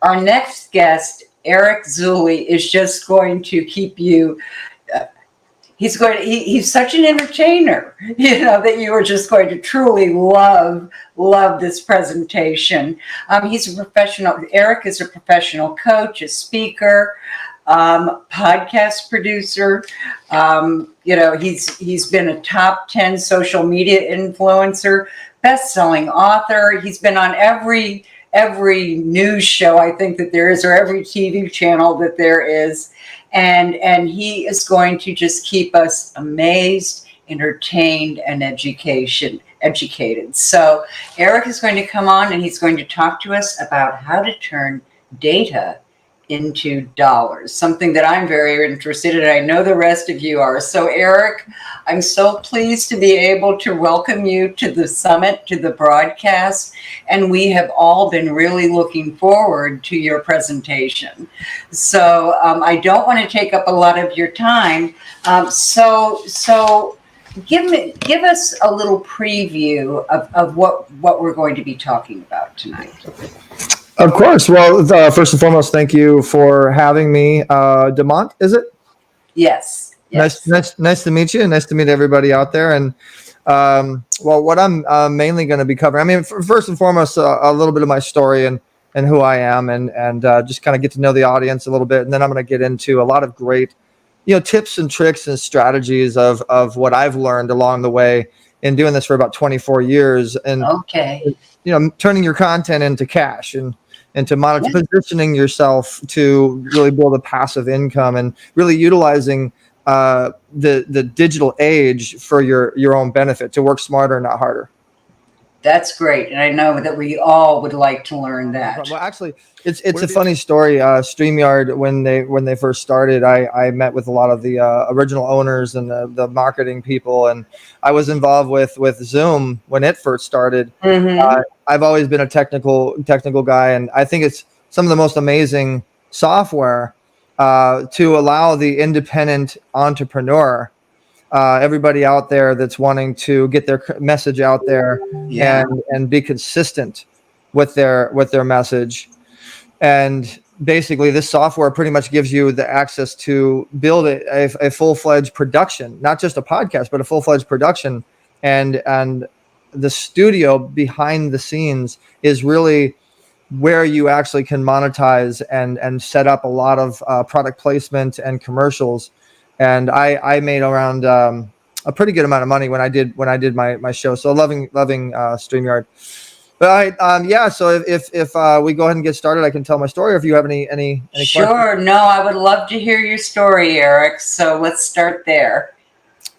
Our next guest, Eric Zulli, is just going to keep you. He's such an entertainer, that you are just going to truly love this presentation. He's a professional. Eric is a professional coach, a speaker, podcast producer. He's been a top 10 social media influencer, best-selling author. He's been on every news show I think that there is, or every TV channel that there is. And he is going to just keep us amazed, entertained, and educated. So Eric is going to come on and he's going to talk to us about how to turn data into dollars, something that I'm very interested in. I know the rest of you are. So Eric, I'm so pleased to be able to welcome you to the summit, to the broadcast, and we have all been really looking forward to your presentation. So I don't want to take up a lot of your time. So give us a little preview of what we're going to be talking about tonight. Of course. Well, first and foremost, thank you for having me. Demont, is it? Yes. Nice to meet you. Nice to meet everybody out there. And what I'm mainly going to be covering, first and foremost, a little bit of my story and who I am, and just kind of get to know the audience a little bit. And then I'm going to get into a lot of great, tips and tricks and strategies of what I've learned along the way in doing this for about 24 years. And turning your content into cash and to positioning yourself to really build a passive income and really utilizing the digital age for your own benefit, to work smarter, not harder. That's great. And I know that we all would like to learn that. Well, actually, it's a funny story. StreamYard, when they first started, I met with a lot of the original owners and the marketing people, and I was involved with Zoom when it first started. Mm-hmm. I've always been a technical guy, and I think it's some of the most amazing software to allow the independent entrepreneur, everybody out there that's wanting to get their message out there and be consistent with their message. And basically this software pretty much gives you the access to build a full-fledged production, not just a podcast, but a full-fledged production. And the studio behind the scenes is really where you actually can monetize and set up a lot of product placement and commercials. And I made around a pretty good amount of money when I did my show. So loving StreamYard. But so if we go ahead and get started, I can tell my story. Or if you have any Sure. Questions. No, I would love to hear your story, Eric. So let's start there.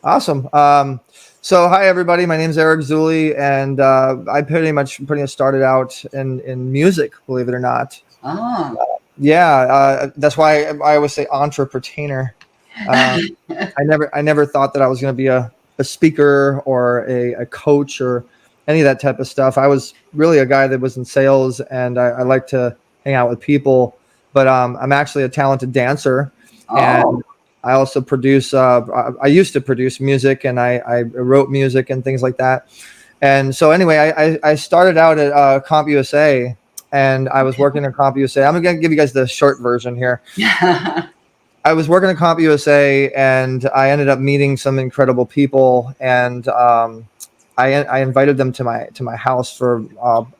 Awesome. So hi everybody. My name is Eric Zulli, and I pretty much started out in music, believe it or not. Oh. That's why I always say entrepreneur. I never thought that I was going to be a speaker or a coach or any of that type of stuff. I was really a guy that was in sales, and I like to hang out with people. But I'm actually a talented dancer, and I also produce. I used to produce music, and I wrote music and things like that. And so anyway, I started out at CompUSA, and I was working at CompUSA. I'm going to give you guys the short version here. I was working at CompUSA, and I ended up meeting some incredible people, and I invited them to my house for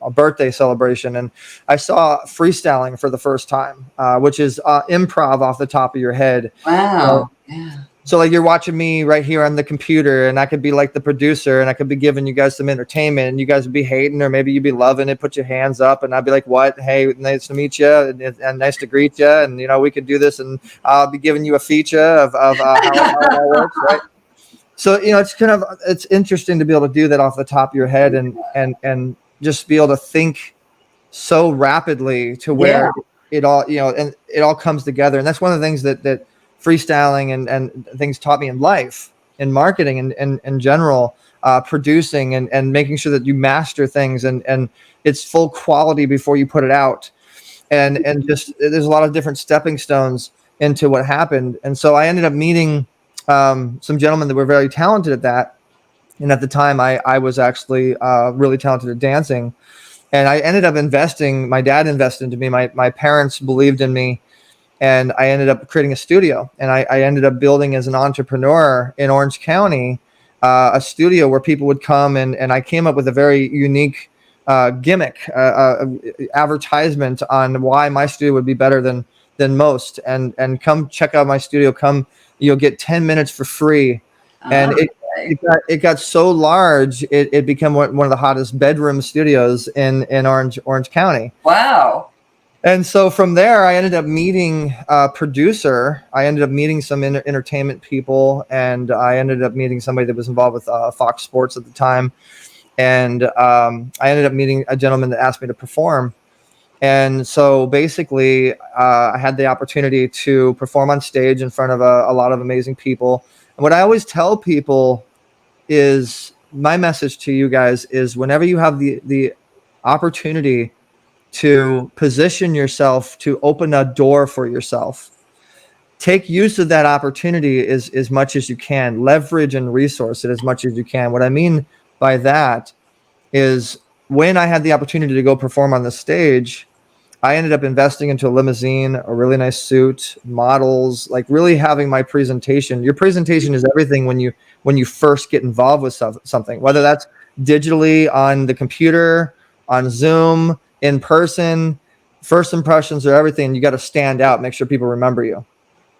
a birthday celebration, and I saw freestyling for the first time, which is improv off the top of your head. Wow. So like you're watching me right here on the computer, and I could be like the producer, and I could be giving you guys some entertainment, and you guys would be hating, or maybe you'd be loving it, put your hands up, and I'd be like, what? Hey, nice to meet you, and nice to greet you, and we could do this, and I'll be giving you a feature of how it all works, right? So it's interesting to be able to do that off the top of your head, and just be able to think so rapidly to where it all and it all comes together. And that's one of the things that freestyling and things taught me in life, in marketing and in general, producing and making sure that you master things and it's full quality before you put it out. And just there's a lot of different stepping stones into what happened. And so I ended up meeting some gentlemen that were very talented at that. And at the time I was actually really talented at dancing. And I ended up investing. My dad invested into me. My parents believed in me. And I ended up creating a studio. And I ended up building as an entrepreneur in Orange County, a studio where people would come. And I came up with a very unique gimmick, advertisement on why my studio would be better than most. And come check out my studio. Come, you'll get 10 minutes for free. And it got so large, it became one of the hottest bedroom studios in Orange County. Wow. And so from there, I ended up meeting a producer. I ended up meeting some entertainment people, and I ended up meeting somebody that was involved with Fox Sports at the time. And I ended up meeting a gentleman that asked me to perform. And so basically, I had the opportunity to perform on stage in front of a lot of amazing people. And what I always tell people is, my message to you guys is, whenever you have the opportunity to position yourself, to open a door for yourself, take use of that opportunity as much as you can. Leverage and resource it as much as you can. What I mean by that is, when I had the opportunity to go perform on the stage, I ended up investing into a limousine, a really nice suit, models, like really having my presentation. Your presentation is everything when you first get involved with something, whether that's digitally on the computer, on Zoom, in person. First impressions are everything. You got to stand out, make sure people remember you.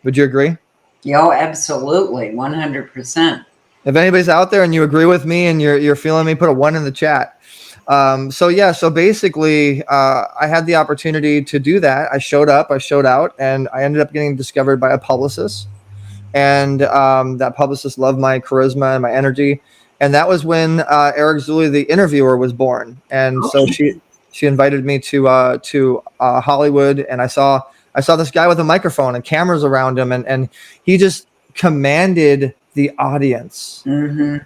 Would you agree? Yo, absolutely. 100%. If anybody's out there and you agree with me and you're feeling me, put a 1 in the chat. So basically, I had the opportunity to do that. I showed up, I showed out, and I ended up getting discovered by a publicist. And that publicist loved my charisma and my energy. And that was when Eric Zuley, the interviewer, was born. And so she invited me to Hollywood, and I saw this guy with a microphone and cameras around him, and he just commanded the audience. Mm-hmm.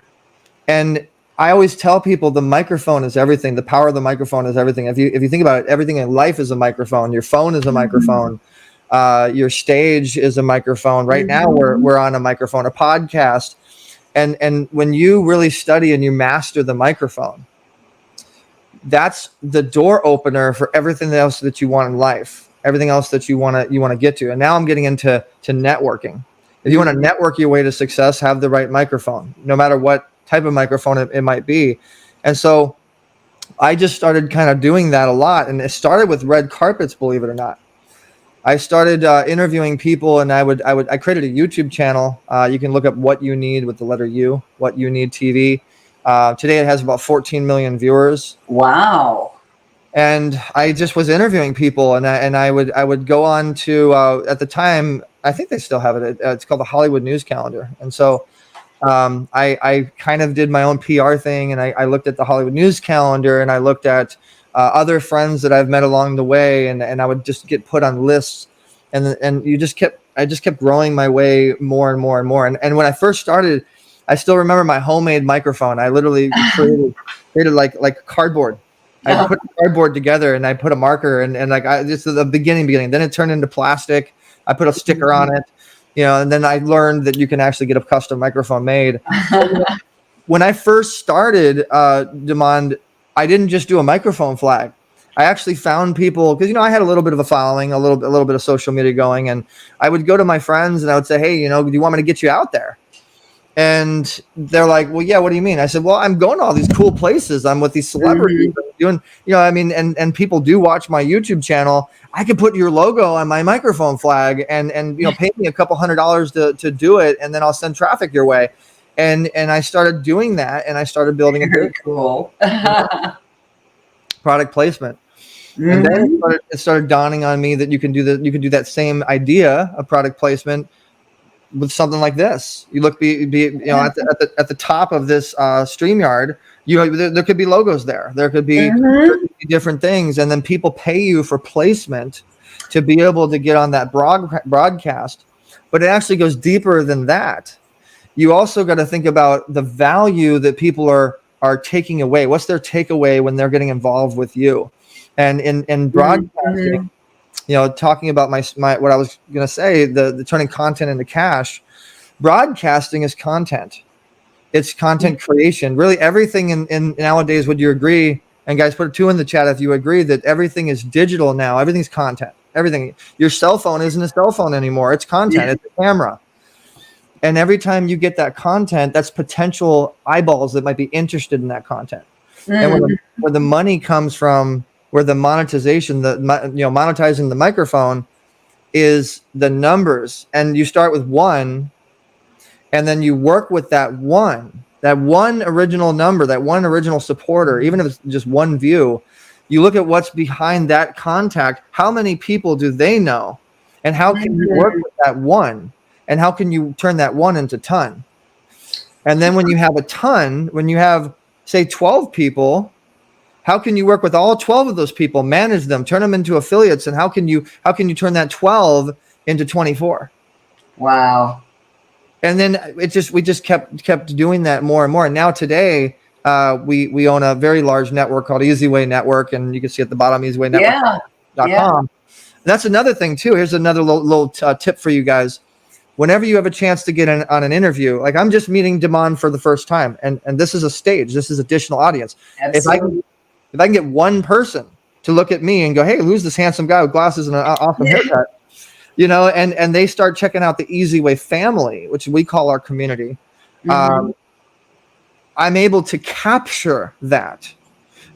And I always tell people, the microphone is everything. The power of the microphone is everything. If you think about it, everything in life is a microphone. Your phone is a microphone. Your stage is a microphone. Right now we're on a microphone, a podcast. And when you really study and you master the microphone, that's the door opener for everything else that you want in life, everything else that you want to get to. And now I'm getting into networking. If you want to network your way to success, have the right microphone, no matter what type of microphone it might be. And so I just started kind of doing that a lot. And it started with red carpets, believe it or not. I started interviewing people, and I created a YouTube channel. You can look up What You Need with the letter U, What You Need TV. Today it has about 14 million viewers. Wow. And I just was interviewing people, and I would go on to at the time, I think they still have it. It's called the Hollywood News Calendar. And so I kind of did my own PR thing, and I looked at the Hollywood News Calendar, and I looked at other friends that I've met along the way, and I would just get put on lists, and I just kept growing my way more and more and more. And when I first started, I still remember my homemade microphone. I literally created like cardboard. I put cardboard together, and I put a marker, and just the beginning. Then it turned into plastic. I put a sticker on it, and then I learned that you can actually get a custom microphone made. When I first started, Demand, I didn't just do a microphone flag. I actually found people, because I had a little bit of a following, a little bit of social media going, and I would go to my friends and I would say, hey, do you want me to get you out there? And they're like, well, yeah, what do you mean? I said, well, I'm going to all these cool places. I'm with these celebrities doing, and people do watch my YouTube channel. I could put your logo on my microphone flag and pay me a couple $100 to do it. And then I'll send traffic your way. And I started doing that, and I started building a very cool product placement. Mm-hmm. And then it started dawning on me that you can do that same idea of product placement with something like this. You look, at the top of this StreamYard, there could be logos there. There could be different things, and then people pay you for placement to be able to get on that broadcast. But it actually goes deeper than that. You also got to think about the value that people are taking away. What's their takeaway when they're getting involved with you? And in broadcasting, talking about my what I was going to say, the turning content into cash. Broadcasting is content. It's content creation. Really, everything in nowadays, would you agree, And guys, put a 2 in the chat if you agree that everything is digital now. Everything's content. Everything. Your cell phone isn't a cell phone anymore. It's content. It's a camera. And every time you get that content, that's potential eyeballs that might be interested in that content. And where the money comes from, where the monetization, monetizing the microphone is the numbers. And you start with 1, and then you work with that one original number, that one original supporter, even if it's just 1 view. You look at what's behind that contact. How many people do they know? And how can you work with that 1? And how can you turn that 1 into ton? And then when you have a ton, when you have, say, 12 people, how can you work with all 12 of those people, manage them, turn them into affiliates? And how can you turn that 12 into 24? Wow. And then we just kept doing that more and more. And now today, we own a very large network called Easyway Network, and you can see at the bottom easywaynetwork.com. Yeah. That's another thing too. Here's another little tip for you guys. Whenever you have a chance to get on an interview, like I'm just meeting Damon for the first time, and this is a stage. This is additional audience. Absolutely. If I can get one person to look at me and go, "Hey, who's this handsome guy with glasses and an awesome haircut?" And they start checking out the Easy Way family, which we call our community. I'm able to capture that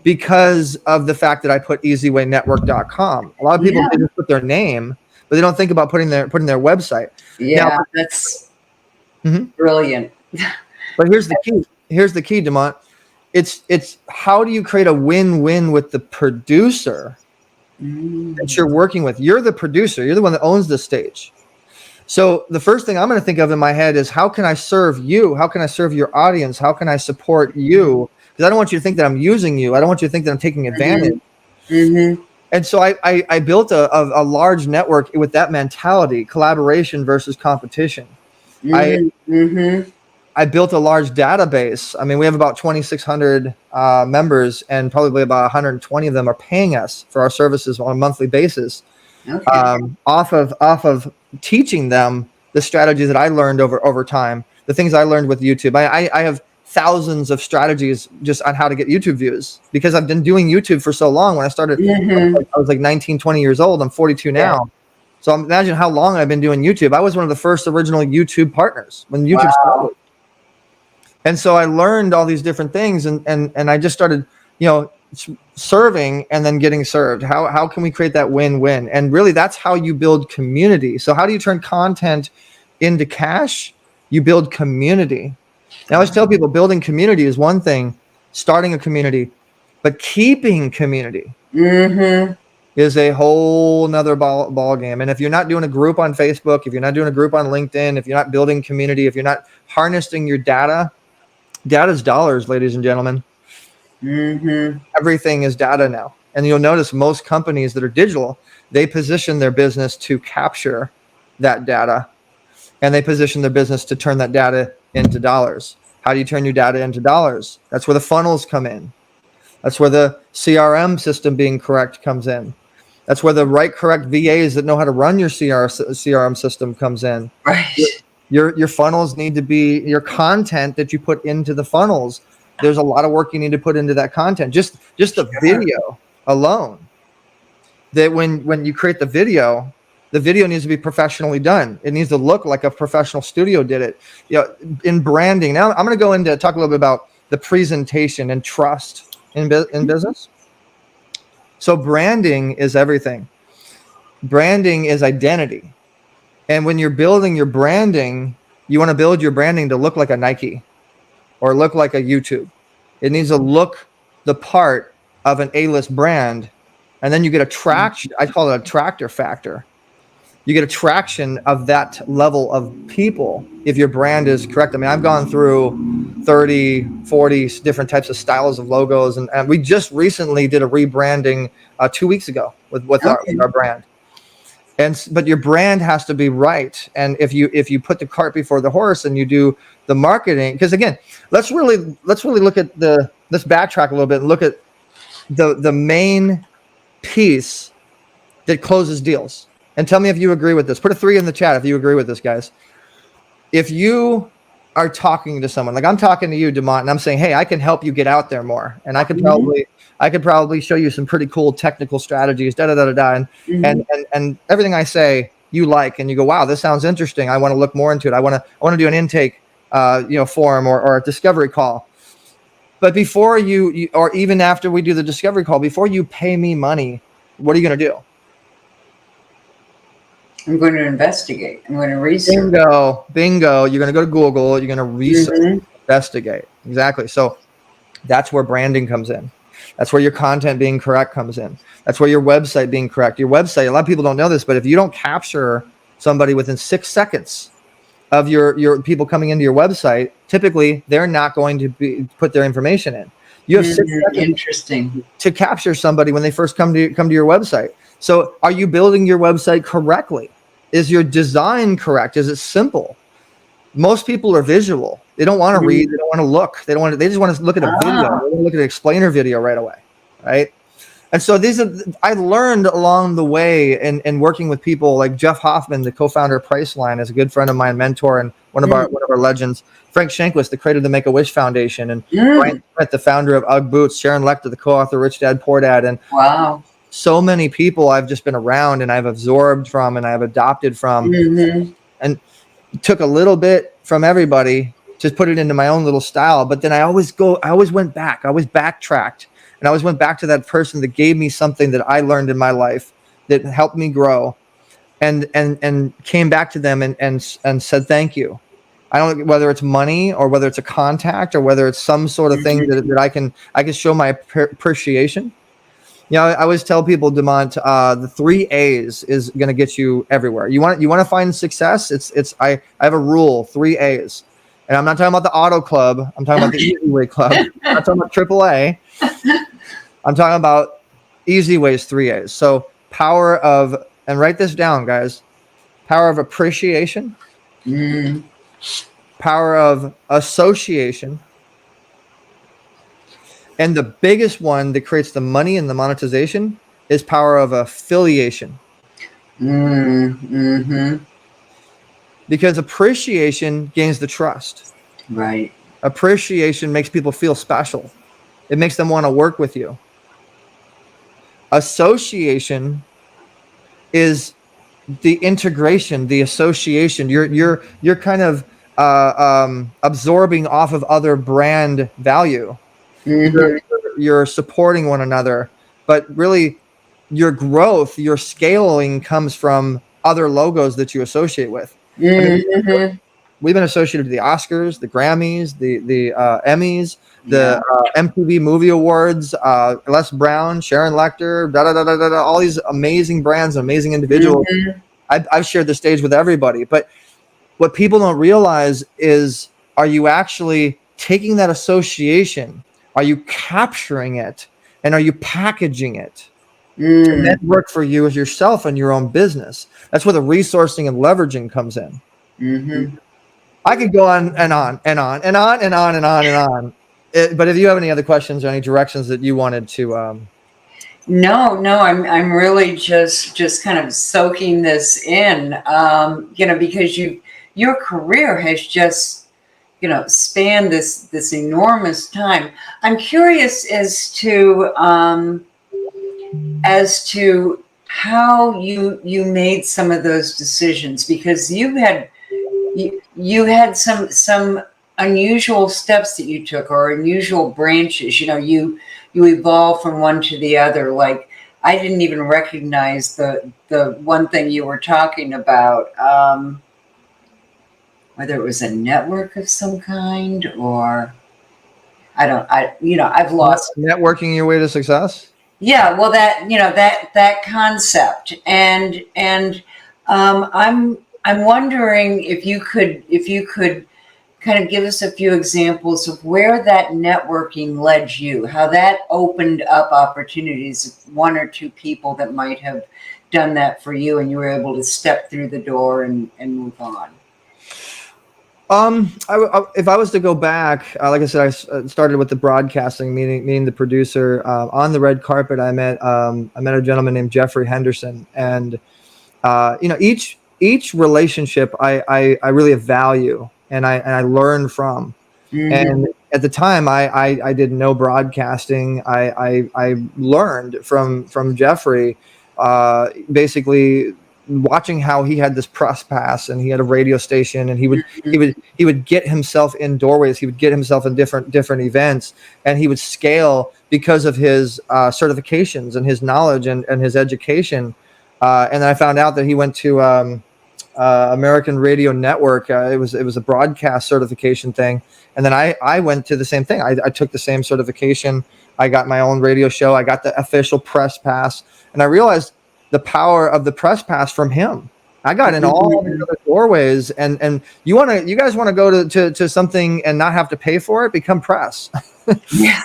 because of the fact that I put easywaynetwork.com. A lot of people just put their name, but they don't think about putting their website. Yeah, now, that's brilliant. But here's the key. Here's the key, Demont. It's how do you create a win-win with the producer that you're working with? You're the producer. You're the one that owns the stage. So the first thing I'm going to think of in my head is, how can I serve you? How can I serve your audience? How can I support you? Because I don't want you to think that I'm using you. I don't want you to think that I'm taking advantage. And so I built a large network with that mentality, collaboration versus competition. I built a large database. I mean, we have about 2,600 members, and probably about 120 of them are paying us for our services on a monthly basis. Off of teaching them the strategies that I learned over time, the things I learned with YouTube. I have thousands of strategies just on how to get YouTube views, because I've been doing YouTube for so long. When I started, I was like 19, 20 years old. I'm 42 now. So imagine how long I've been doing YouTube. I was one of the first original YouTube partners when YouTube started. And so I learned all these different things, and I just started, serving and then getting served. How can we create that win-win? And really, that's how you build community. So how do you turn content into cash? You build community. Now, I always tell people, building community is one thing, starting a community, but keeping community is a whole nother ball game. And if you're not doing a group on Facebook, if you're not doing a group on LinkedIn, if you're not building community, if you're not harnessing your data is dollars, ladies and gentlemen. Everything is data now. And you'll notice most companies that are digital, they position their business to capture that data, and they position their business to turn that data into dollars. How do you turn your data into dollars? That's where the funnels come in. That's where the CRM system being correct comes in. That's where the correct VAs that know how to run your CRM system comes in. Right. Your funnels need to be your content that you put into the funnels. There's a lot of work you need to put into that content. Just the video alone. That when you create the video needs to be professionally done. It needs to look like a professional studio did it. In branding. Now I'm going to go into talk a little bit about the presentation and trust in business. So branding is everything. Branding is identity. And when you're building your branding, you want to build your branding to look like a Nike or look like a YouTube. It needs to look the part of an A-list brand. And then you get a traction. I call it a attractor factor. You get a traction of that level of people if your brand is correct. I mean, I've gone through 30, 40 different types of styles of logos. And we just recently did a rebranding 2 weeks ago with our brand. But your brand has to be right. And if you put the cart before the horse and you do the marketing, because again, let's really look at let's backtrack a little bit and look at the main piece that closes deals. And tell me if you agree with this. Put a 3 in the chat if you agree with this, guys. If you are talking to someone, like I'm talking to you, Demont, and I'm saying, hey, I can help you get out there more, and I could probably show you some pretty cool technical strategies, da da da da da, and everything I say you like, and you go, wow, this sounds interesting. I want to look more into it. I want to do an intake, form or a discovery call. But before you, or even after we do the discovery call, before you pay me money, what are you going to do? I'm going to investigate. I'm going to research. Bingo. You're going to go to Google. You're going to research, investigate. Exactly. So that's where branding comes in. That's where your content being correct comes in. That's where your website being correct. Your website, a lot of people don't know this, but if you don't capture somebody within 6 seconds of your people coming into your website, typically they're not going to put their information in. You have 6 seconds to capture somebody when they first come to your website. So are you building your website correctly? Is your design correct? Is it simple? Most people are visual. They don't want to read. They don't want to look. They just want to look at a video. They want to look at an explainer video right away, right? And so I learned along the way in working with people like Jeff Hoffman, the co-founder of Priceline, is a good friend of mine, mentor, and one of our legends. Frank Shankwist, the creator of the Make-A-Wish Foundation, and Brian Smith, the founder of UGG Boots, Sharon Lechter, the co-author of Rich Dad Poor Dad, and so many people I've just been around and I've absorbed from and I've adopted from, and took a little bit from everybody, just put it into my own little style. But then I always went back. I always backtracked, and I always went back to that person that gave me something that I learned in my life that helped me grow, and came back to them and said thank you. I don't, whether it's money or whether it's a contact or whether it's some sort of thing that I can show my appreciation. I always tell people, Demont, the 3 A's is going to get you everywhere. You want to find success. I have a rule, 3 A's, and I'm not talking about the Auto Club. I'm talking about the Easy Way Club. I'm not talking about AAA. I'm talking about Easy Way's 3 A's. So power of, and write this down, guys, power of appreciation, power of association, and the biggest one that creates the money and the monetization is power of affiliation. Because appreciation gains the trust. Right. Appreciation makes people feel special. It makes them want to work with you. Association is the integration, the association. You're kind of absorbing off of other brand value. You're supporting one another, but really your growth, your scaling comes from other logos that you associate with. We've been associated with the Oscars, the Grammys, the Emmys, the MTV Movie Awards, Les Brown, Sharon Lechter, all these amazing brands, amazing individuals. I've shared the stage with everybody, but what people don't realize is, are you actually taking that association? Are you capturing it? And are you packaging it? And that work for you as yourself and your own business. That's where the resourcing and leveraging comes in. I could go on and on and on and on and on and on and on. But if you have any other questions or any directions that you wanted to, No, I'm really just kind of soaking this in, because your career has just, span this enormous time. I'm curious as to how you made some of those decisions, because you had some unusual steps that you took, or unusual branches. You evolve from one to the other. Like, I didn't even recognize the one thing you were talking about. Whether it was a network of some kind, or I've lost networking your way to success. Yeah, well, that concept, and I'm wondering if you could kind of give us a few examples of where that networking led you, how that opened up opportunities, one or two people that might have done that for you, and you were able to step through the door and move on. If I was to go back, like I said, I started with the broadcasting, meaning the producer. On the red carpet, I met a gentleman named Jeffrey Henderson, and each relationship I really value. and I learned from. Mhm. And at the time, I did no broadcasting. I learned from Jeffrey, basically watching how he had this press pass and he had a radio station, and he would get himself in doorways. He would get himself in different events, and he would scale because of his certifications and his knowledge and his education. And then I found out that he went to American Radio Network. It was a broadcast certification thing. And then I went to the same thing. I took the same certification. I got my own radio show. I got the official press pass, and I realized the power of the press pass from him. I got in all the other doorways, and you guys want to go to something and not have to pay for it? Become press, Yeah.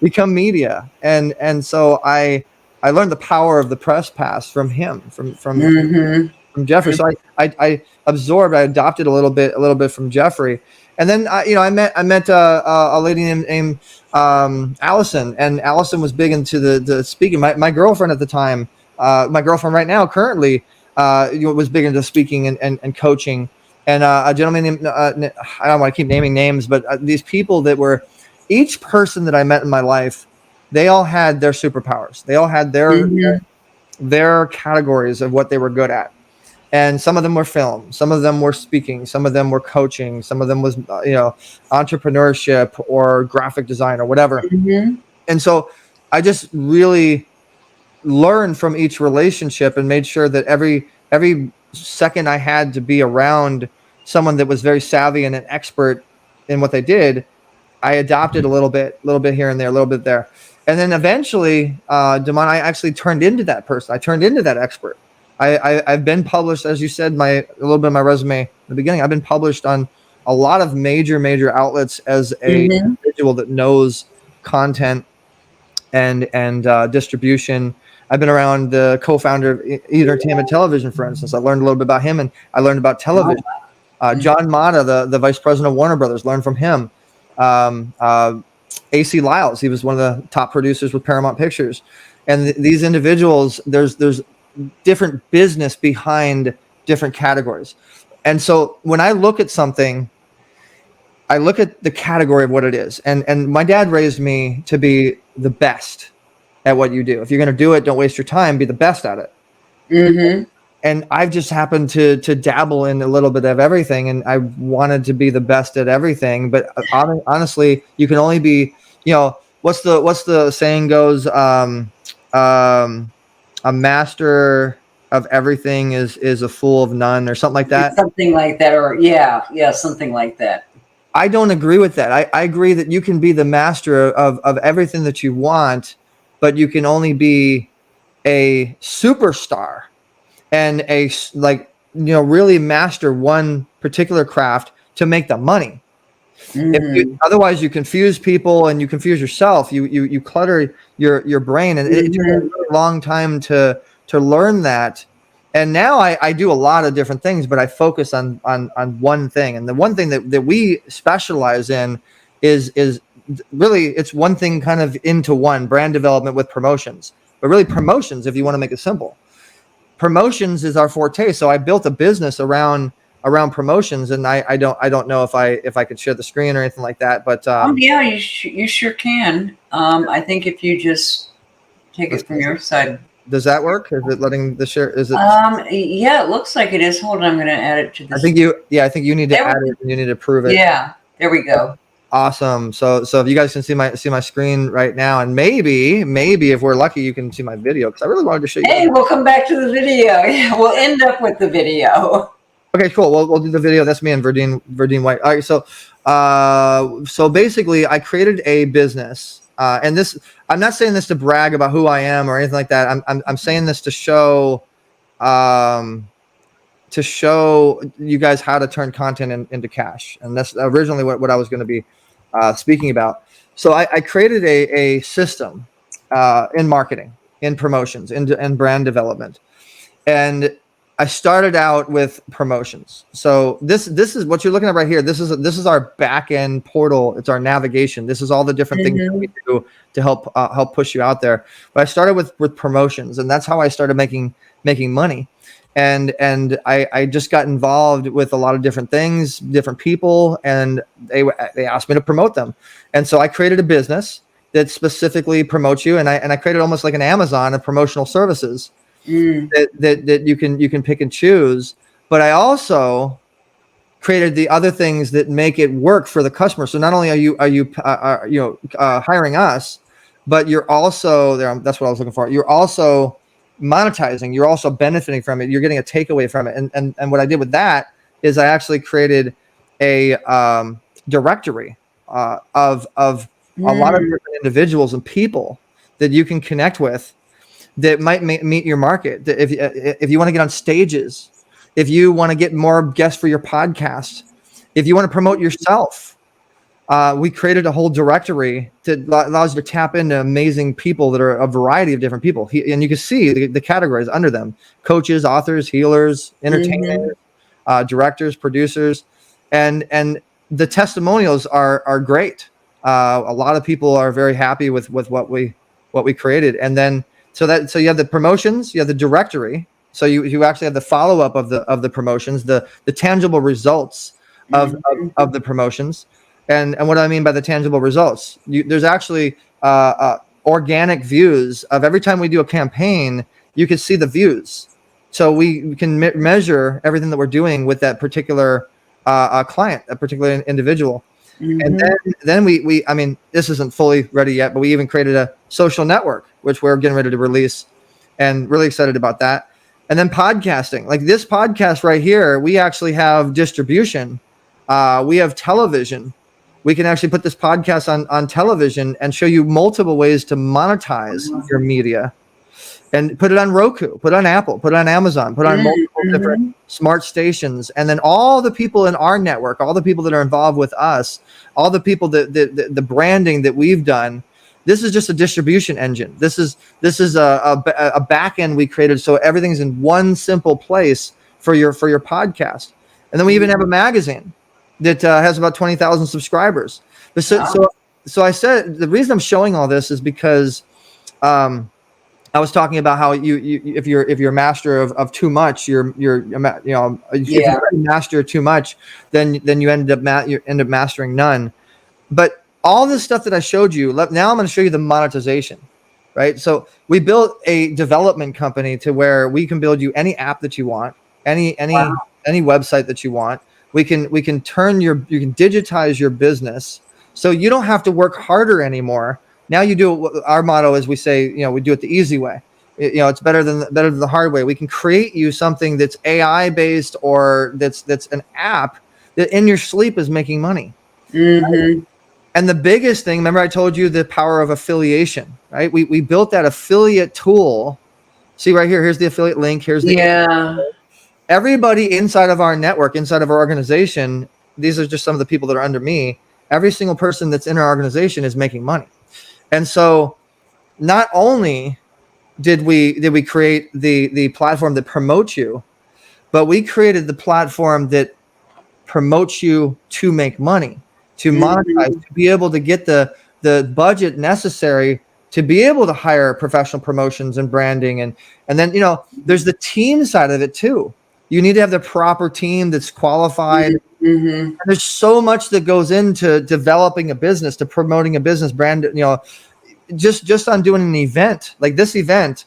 become media, and so I learned the power of the press pass from him, from Mhm. Jeffrey. So I absorbed, I adopted a little bit from Jeffrey. And then I met a lady named Allison, and Allison was big into the speaking. My girlfriend at the time, my girlfriend right now currently, was big into speaking and coaching. And a gentleman named I don't want to keep naming names, but these people that were, each person that I met in my life, they all had their superpowers. They all had their categories of what they were good at. And some of them were film, some of them were speaking, some of them were coaching, some of them was entrepreneurship or graphic design or whatever. Mhm. And so I just really learned from each relationship and made sure that every second I had to be around someone that was very savvy and an expert in what they did, I adopted a little bit here and there, a little bit there. And then eventually, Damon, I actually turned into that person. I turned into that expert. I've been published, as you said, a little bit of my resume in the beginning. I've been published on a lot of major outlets as a individual that knows content and distribution. I've been around the co-founder of Entertainment Television, for instance. I learned a little bit about him, and I learned about television. John Mata, the vice president of Warner Brothers, learned from him. AC Lyles, he was one of the top producers with Paramount Pictures. And these individuals, there's different business behind different categories. And so when I look at something, I look at the category of what it is. And my dad raised me to be the best at what you do. If you're going to do it, don't waste your time, be the best at it. Mhm. And I've just happened to dabble in a little bit of everything, and I wanted to be the best at everything. But honestly, you can only be, what's the saying goes, a master of everything is a fool of none, or something like that. Something like that, or yeah, something like that. I don't agree with that. I agree that you can be the master of everything that you want, but you can only be a superstar and really master one particular craft to make the money. Otherwise, you confuse people and you confuse yourself. You clutter your brain, and it took a really long time to learn that. And now I do a lot of different things, but I focus on one thing. And the one thing that we specialize in is really, it's one thing kind of into one: brand development with promotions. But really, promotions, if you want to make it simple, promotions is our forte. So I built a business around promotions, and I don't know if I could share the screen or anything like that, but yeah, you sure can. I think if you just take it from your side. Does that work? Is it letting the share? Is it? Yeah, it looks like it is. Hold on, I'm going to add it to this. I think you need to add it, and you need to prove it. Yeah, there we go. Awesome. So if you guys can see my screen right now, and maybe if we're lucky, you can see my video, because I really wanted to show you. Hey, we'll come back to the video. Yeah, we'll end up with the video. Okay, cool. We'll do the video. That's me and Verdine White. All right. So basically, I created a business, and this, I'm not saying this to brag about who I am or anything like that. I'm saying this to show you guys how to turn content into cash, and that's originally what I was going to be speaking about. So I created a system in marketing, in promotions, in brand development, and I started out with promotions. So this is what you're looking at right here. This is our back end portal. It's our navigation. This is all the different things that we do to help push you out there. But I started with promotions, and that's how I started making money. and I just got involved with a lot of different things, different people, and they asked me to promote them. And so I created a business that specifically promotes you, and I created almost like an Amazon of promotional services that you can pick and choose. But I also created the other things that make it work for the customer. So not only are you hiring us, but you're also there. That's what I was looking for. You're also monetizing. You're also benefiting from it. You're getting a takeaway from it. And what I did with that is I actually created a directory of a lot of different individuals and people that you can connect with that might meet your market. If you want to get on stages, if you want to get more guests for your podcast, if you want to promote yourself, we created a whole directory that allows you to tap into amazing people that are a variety of different people. And you can see the categories under them: coaches, authors, healers, entertainers, directors, producers. And the testimonials are great. A lot of people are very happy with what we created. And then so you have the promotions, you have the directory. So you actually have the follow-up of the promotions, the tangible results of the promotions. And what I mean by the tangible results, there's actually organic views of every time we do a campaign. You can see the views, so we can measure everything that we're doing with that particular client, a particular individual. And then we I mean, this isn't fully ready yet, but we even created a social network, which we're getting ready to release, and really excited about that. And then podcasting, like this podcast right here, we actually have distribution. We have television. We can actually put this podcast on television and show you multiple ways to monetize your media, and put it on Roku, put it on Apple, put it on Amazon, put it on multiple different smart stations. And then all the people in our network, all the people that are involved with us, all the people the branding that we've done, this is just a distribution engine. This is a back end we created, so everything's in one simple place for your podcast. And then we even have a magazine that has about 20,000 subscribers. So I said the reason I'm showing all this is because I was talking about how if you're a master of too much, if you're a master of too much, then you end up mastering none. But all this stuff that I showed you, now I'm going to show you the monetization, right? So we built a development company to where we can build you any app that you want, any website that you want. We can digitize your business, so you don't have to work harder anymore. Now you do. Our motto is we say, we do it the easy way. It's better than the hard way. We can create you something that's AI based, or that's an app that in your sleep is making money. And the biggest thing, remember I told you the power of affiliation, right? We built that affiliate tool. See right here. Here's the affiliate link. Here's the everybody inside of our network, inside of our organization. These are just some of the people that are under me. Every single person that's in our organization is making money. And so not only did we create the platform that promotes you, but we created the platform that promotes you to make money, to monetize, to be able to get the budget necessary to be able to hire professional promotions and branding. And then, there's the team side of it too. You need to have the proper team that's qualified. And there's so much that goes into developing a business, to promoting a business brand. Just on doing an event like this event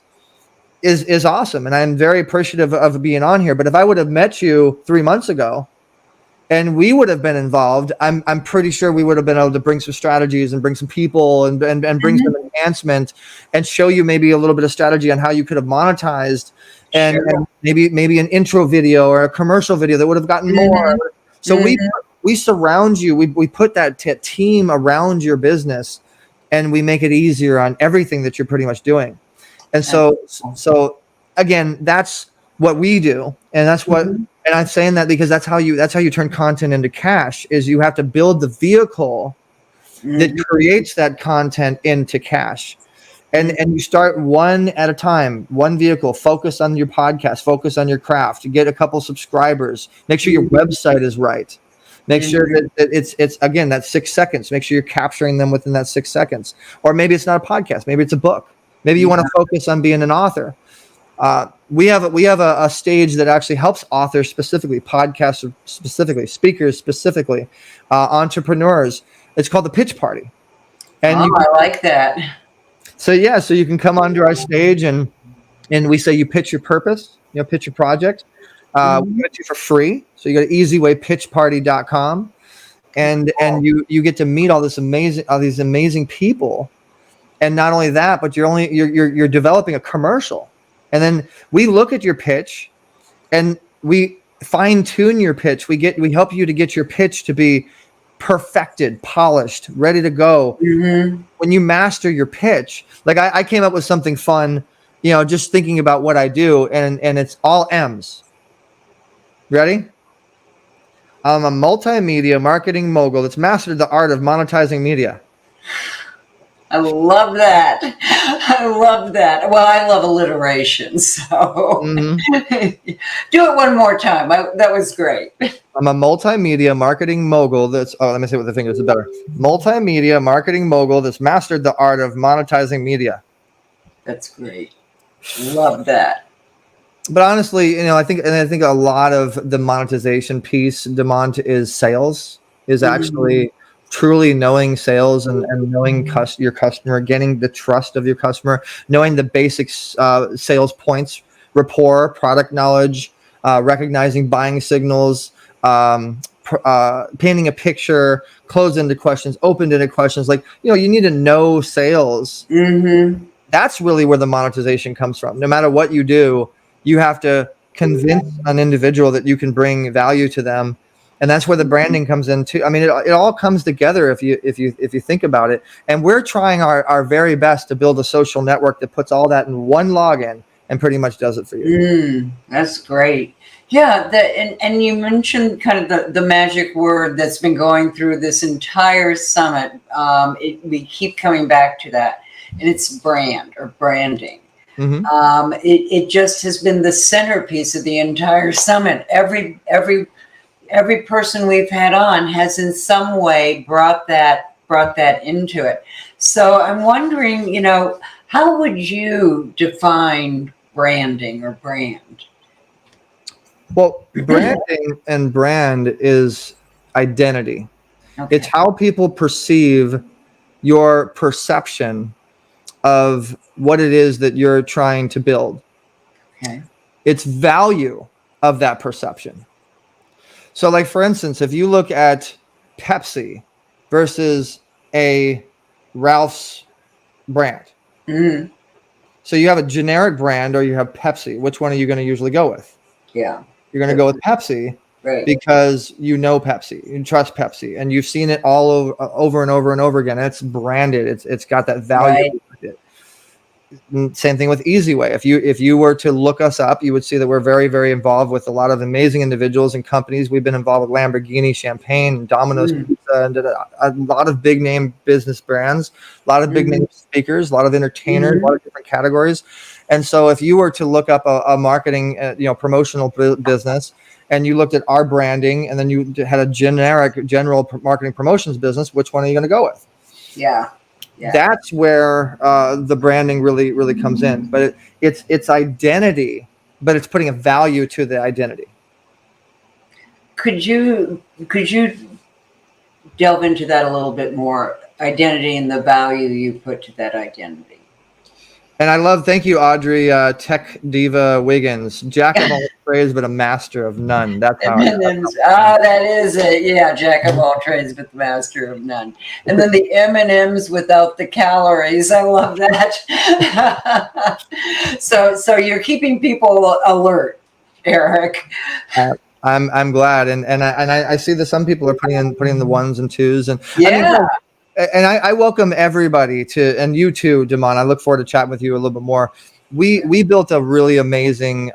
is awesome, and I'm very appreciative of being on here. But if I would have met you 3 months ago, and we would have been involved, I'm pretty sure we would have been able to bring some strategies and bring some people and bring some enhancement and show you maybe a little bit of strategy on how you could have monetized and maybe an intro video or a commercial video that would have gotten more. So we surround you. We put that team around your business, and we make it easier on everything that you're pretty much doing. And so again, that's what we do. And that's what, and I'm saying that because that's how you turn content into cash, is you have to build the vehicle that creates that content into cash. And you start one at a time, one vehicle, focus on your podcast, focus on your craft, get a couple subscribers, make sure your website is right. Make sure that it's again, that 6 seconds. Make sure you're capturing them within that 6 seconds. Or maybe it's not a podcast. Maybe it's a book. Maybe you want to focus on being an author. We have a stage that actually helps authors specifically, podcasters specifically, speakers specifically, entrepreneurs. It's called the Pitch Party. And I like that. so you can come onto our stage and we say you pitch your purpose, pitch your project. We give it to you for free. So you go to easywaypitchparty.com and you get to meet all these amazing people. And not only that, but you're developing a commercial. And then we look at your pitch and we fine tune your pitch. We help you to get your pitch to be perfected, polished, ready to go. When you master your pitch, like I came up with something fun, just thinking about what I do, and it's all M's. Ready? I'm a multimedia marketing mogul that's mastered the art of monetizing media. I love that. I love that. Well, I love alliteration, so do it one more time. That was great. I'm a multimedia marketing mogul that's, let me say it with the fingers, it's better. Multimedia marketing mogul that's mastered the art of monetizing media. That's great. Love that. But honestly, I think a lot of the monetization piece, Demont, is sales, is actually truly knowing sales and knowing your customer, getting the trust of your customer, knowing the basic sales points, rapport, product knowledge, recognizing buying signals, painting a picture, closed-ended questions, open-ended questions. Like, you need to know sales. That's really where the monetization comes from. No matter what you do, you have to convince an individual that you can bring value to them. And that's where the branding comes in too. I mean, it all comes together if you think about it. And we're trying our very best to build a social network that puts all that in one login and pretty much does it for you. That's great. Yeah, and you mentioned kind of the magic word that's been going through this entire summit. We keep coming back to that, and it's brand or branding. It just has been the centerpiece of the entire summit. Every person we've had on has in some way brought that into it. So I'm wondering, how would you define branding or brand? Well, branding and brand is identity. Okay. It's how people perceive your perception of what it is that you're trying to build. Okay. It's value of that perception. So, like, for instance, if you look at Pepsi versus a Ralph's brand. So you have a generic brand or you have Pepsi. Which one are you going to usually go with? Yeah. You're going to go with Pepsi, right? Because you know Pepsi, you trust Pepsi, and you've seen it all over and over and over again. And it's branded. It's got that value. Right. Same thing with Easyway. If you were to look us up, you would see that we're very, very involved with a lot of amazing individuals and companies. We've been involved with Lamborghini, Champagne, Domino's Pizza, and a lot of big name business brands, a lot of big name speakers, a lot of entertainers, a lot of different categories. And so if you were to look up a marketing, promotional business, and you looked at our branding, and then you had a general marketing promotions business, which one are you going to go with? Yeah. That's where the branding really comes in. But it's identity, but it's putting a value to the identity. Could you delve into that a little bit more? Identity and the value you put to that identity. And thank you, Audrey, Tech Diva Wiggins, jack of all trades, but a master of none. That's how that is it. Yeah, jack of all trades, but the master of none. And then the M&Ms without the calories. I love that. So you're keeping people alert, Eric. I'm glad, and I see that some people are putting in the ones and twos, and And I welcome everybody and you too, Demont. I look forward to chatting with you a little bit more. We built a really amazing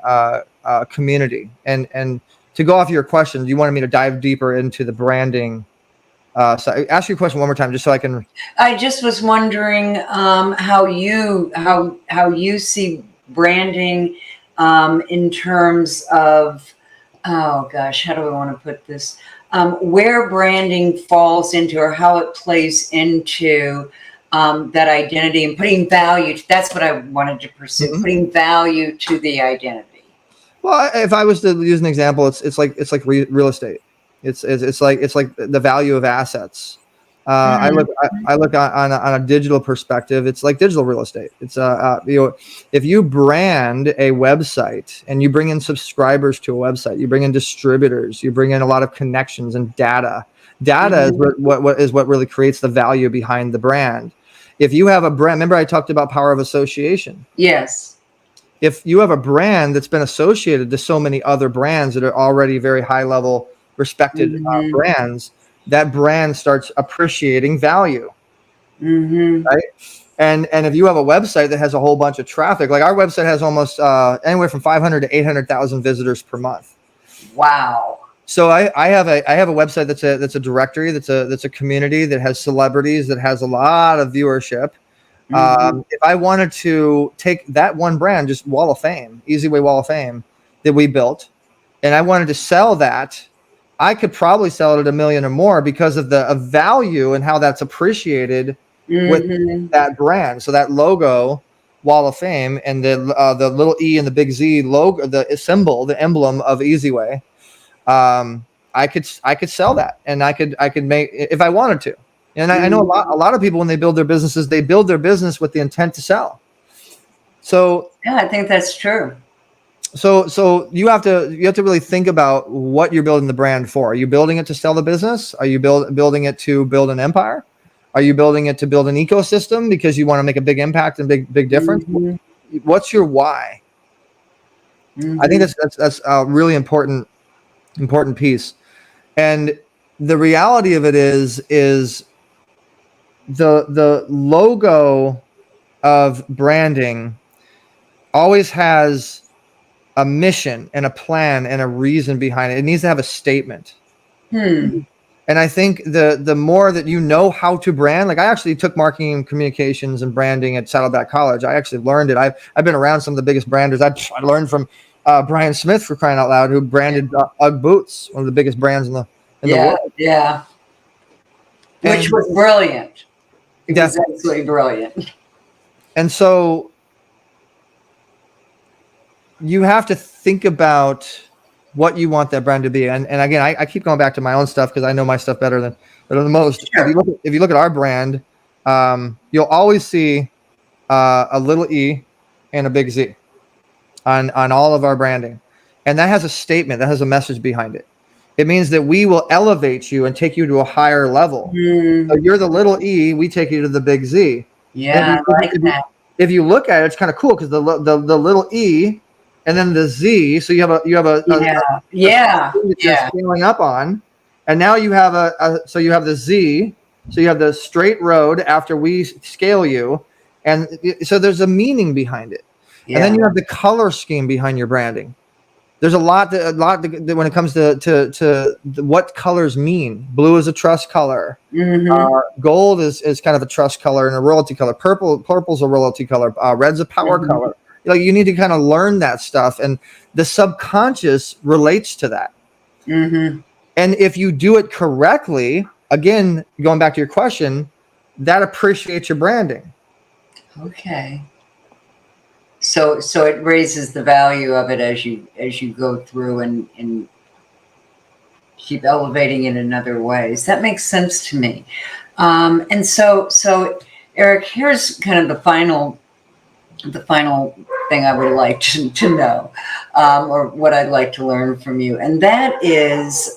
community. And to go off your questions, you wanted me to dive deeper into the branding. So ask your question one more time, just so I can. I just was wondering how you see branding in terms of, oh gosh, how do I want to put this? Where branding falls into, or how it plays into that identity and putting value. That's what I wanted to pursue, Mhm. putting value to the identity. Well, if I was to use an example, it's like real estate. It's like the value of assets. I look on a digital perspective. It's like digital real estate. It's if you brand a website and you bring in subscribers to a website, you bring in distributors, you bring in a lot of connections and data. Data is what really creates the value behind the brand. If you have a brand, remember I talked about power of association. Yes. If you have a brand that's been associated to so many other brands that are already very high level respected brands, that brand starts appreciating value, right? And if you have a website that has a whole bunch of traffic, like our website has almost anywhere from 500 to 800,000 visitors per month. Wow. So I have a website that's a directory, that's a community that has celebrities, that has a lot of viewership. If I wanted to take that one brand, just Wall of Fame, Easy Way Wall of Fame that we built, and I wanted to sell that, I could probably sell it at $1 million or more because of the value and how that's appreciated with that brand. So that logo, Wall of Fame, and the little E and the big Z logo, the symbol, the emblem of Easy Way, I could sell that, and I could make, if I wanted to. And I know a lot of people, when they build their businesses, they build their business with the intent to sell. So yeah, I think that's true. So you have to really think about what you're building the brand for. Are you building it to sell the business? Are you building it to build an empire? Are you building it to build an ecosystem because you want to make a big impact and big difference? What's your why? I think that's a really important piece. And the reality of it is the logo of branding always has a mission and a plan and a reason behind it. It needs to have a statement. And I think the more that you know how to brand, like I actually took marketing and communications and branding at Saddleback College. I actually learned it. I've been around some of the biggest branders. I learned from Brian Smith, for crying out loud, who branded UGG boots, one of the biggest brands in the world. Yeah. Which was brilliant. It was absolutely brilliant. And so you have to think about what you want that brand to be. And again, I keep going back to my own stuff because I know my stuff better than most. Sure. If you look at our brand, you'll always see a little E and a big Z on all of our branding. And that has a statement, that has a message behind it. It means that we will elevate you and take you to a higher level. So you're the little E, we take you to the big Z. Yeah, I like that. If you look at it, it's kind of cool because the little E and then the Z. So you have a scaling up on, and now you have so you have the Z. So you have the straight road after we scale you, and so there's a meaning behind it. Yeah. And then you have the color scheme behind your branding. There's a lot when it comes to what colors mean. Blue is a trust color. Gold is kind of a trust color and a royalty color. Purple's a royalty color. Red's a power color. Like you need to kind of learn that stuff, and the subconscious relates to that. And if you do it correctly, again, going back to your question, that appreciates your branding. Okay. So it raises the value of it as you go through and keep elevating it in other ways. That makes sense to me. And so Eric, here's kind of the final thing I would like to know, or what I'd like to learn from you, and that is,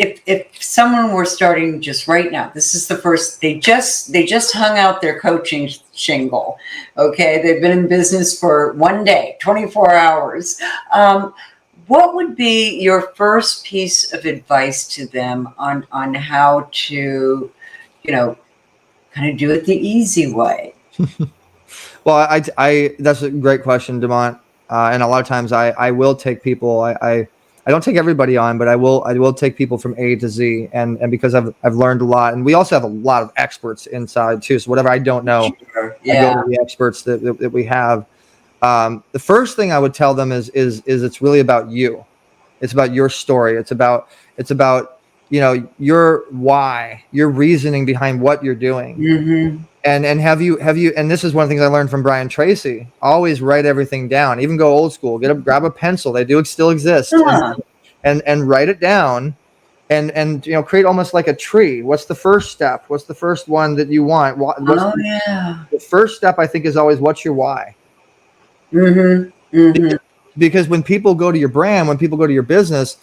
if someone were starting just right now, this is the first, they just hung out their coaching shingle. Okay. They've been in business for one day, 24 hours. What would be your first piece of advice to them on how to, kind of do it the easy way? Well, I that's a great question, Demont. And a lot of times I will take people, I don't take everybody on, but I will take people from A to Z, and because I've learned a lot, and we also have a lot of experts inside too. So whatever I don't know, I go to the experts that we have. The first thing I would tell them is it's really about you. It's about your story. It's about your why, your reasoning behind what you're doing. Mm-hmm. And have you, and this is one of the things I learned from Brian Tracy, always write everything down, even go old school, grab a pencil. They do still exist. Huh. And write it down, and create almost like a tree. What's the first step? What's the first one that you want? Yeah. The first step, I think, is always, what's your why? Mm-hmm. Mm-hmm. Because when people go to your brand, when people go to your business,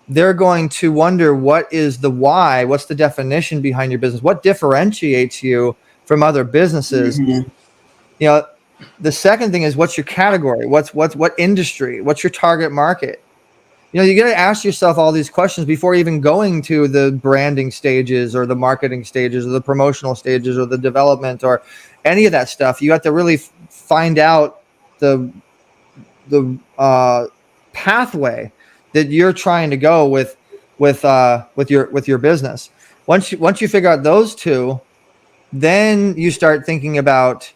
they're going to wonder, what is the why? What's the definition behind your business? What differentiates you from other businesses? Mm-hmm. The second thing is, what's your category? What industry? What's your target market? You got to ask yourself all these questions before even going to the branding stages or the marketing stages or the promotional stages or the development or any of that stuff. You have to really find out the pathway that you're trying to go with your business. Once you figure out those two, then you start thinking about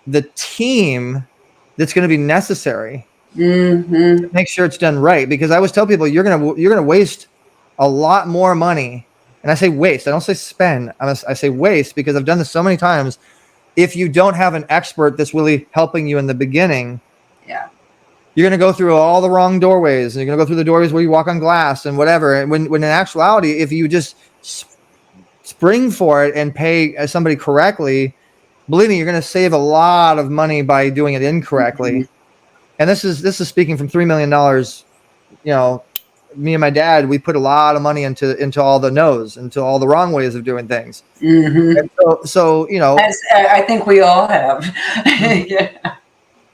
the team that's going to be necessary Mm-hmm. to make sure it's done right. Because I always tell people, you're gonna waste a lot more money, and I say waste. I don't say spend. I say waste, because I've done this so many times. If you don't have an expert that's really helping you in the beginning, Yeah. you're going to go through all the wrong doorways, and you're going to go through the doorways where you walk on glass and whatever. And when in actuality, if you just spring for it and pay somebody correctly, believe me, you're going to save a lot of money by doing it incorrectly. Mm-hmm. And this is speaking from $3 million. Me and my dad, we put a lot of money into all the no's, into all the wrong ways of doing things. Mm-hmm. And so As I think we all have. Yeah.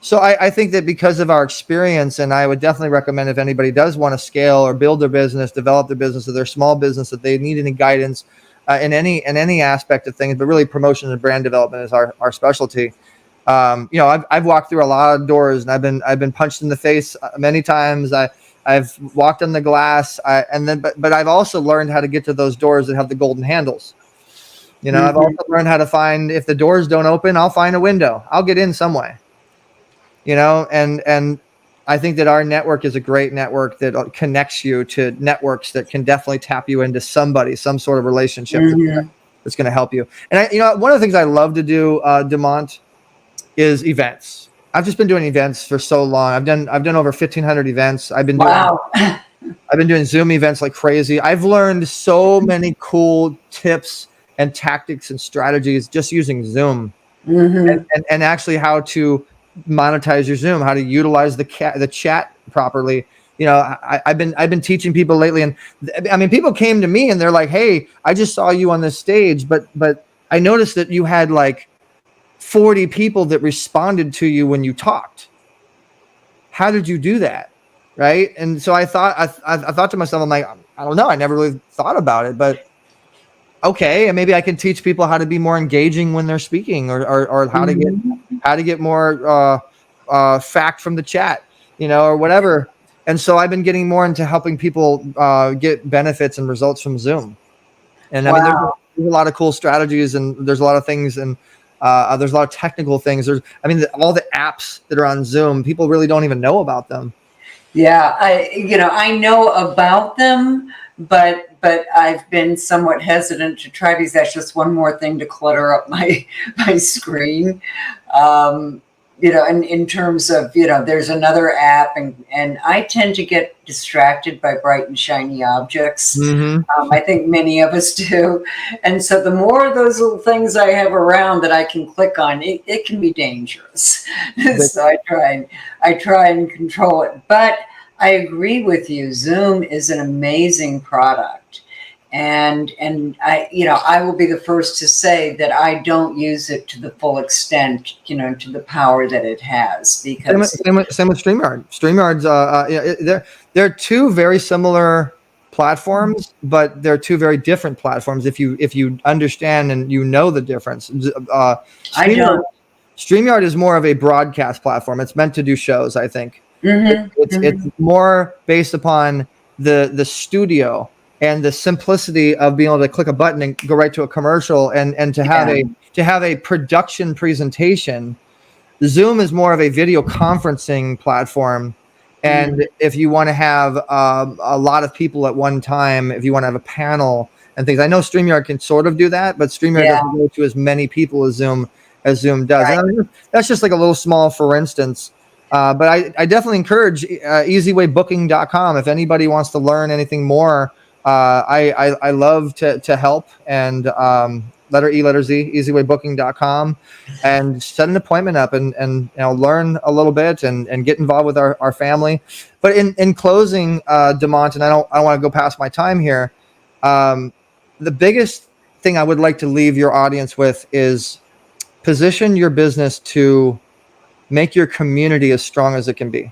So I think that because of our experience, and I would definitely recommend, if anybody does want to scale or build their business, develop their business or their small business, that they need any guidance in any aspect of things, but really promotion and brand development is our specialty. I've walked through a lot of doors, and I've been punched in the face many times. I've walked on the glass, but I've also learned how to get to those doors that have the golden handles. I've also learned how to find, if the doors don't open, I'll find a window. I'll get in some way. And I think that our network is a great network that connects you to networks that can definitely tap you into some sort of relationship that's going to help you. And one of the things I love to do, DeMont, is events. I've just been doing events for so long. I've done over 1,500 events. I've been doing Zoom events like crazy. I've learned so many cool tips and tactics and strategies just using Zoom, and actually how to monetize your Zoom, how to utilize the chat properly. I've been teaching people lately, and I mean, people came to me and they're like, "Hey, I just saw you on this stage, but I noticed that you had like 40 people that responded to you when you talked. How did you do that?" Right? And so I thought to myself, I'm like, I don't know, I never really thought about it, but okay, and maybe I can teach people how to be more engaging when they're speaking, or how to get more fact from the chat, or whatever. And so I've been getting more into helping people get benefits and results from Zoom. And I mean, there's a lot of cool strategies, and there's a lot of things, and there's a lot of technical things. All the apps that are on Zoom, people really don't even know about them. Yeah, I know about them, but I've been somewhat hesitant to try these. That's just one more thing to clutter up my screen. In terms of, there's another app, and I tend to get distracted by bright and shiny objects. I think many of us do. And so the more of those little things I have around that I can click on, it can be dangerous. So I try and control it. But I agree with you. Zoom is an amazing product. And I will be the first to say that I don't use it to the full extent, to the power that it has. Because same with StreamYard. StreamYard's they're two very similar platforms, but they're two very different platforms. If you understand and the difference, I don't. StreamYard is more of a broadcast platform. It's meant to do shows, I think. It's more based upon the studio and the simplicity of being able to click a button and go right to a commercial, and to have a production presentation. Zoom is more of a video conferencing platform, And if you want to have a lot of people at one time, if you want to have a panel and things, I know StreamYard can sort of do that, but StreamYard doesn't go to as many people as Zoom does. Right. And that's just like a little small, for instance. But I definitely encourage easywaybooking.com. If anybody wants to learn anything more, I love to help. And letter E, letter Z, easywaybooking.com, and set an appointment up and learn a little bit and get involved with our family. But in closing, DeMont, and I don't want to go past my time here. The biggest thing I would like to leave your audience with is position your business to make your community as strong as it can be.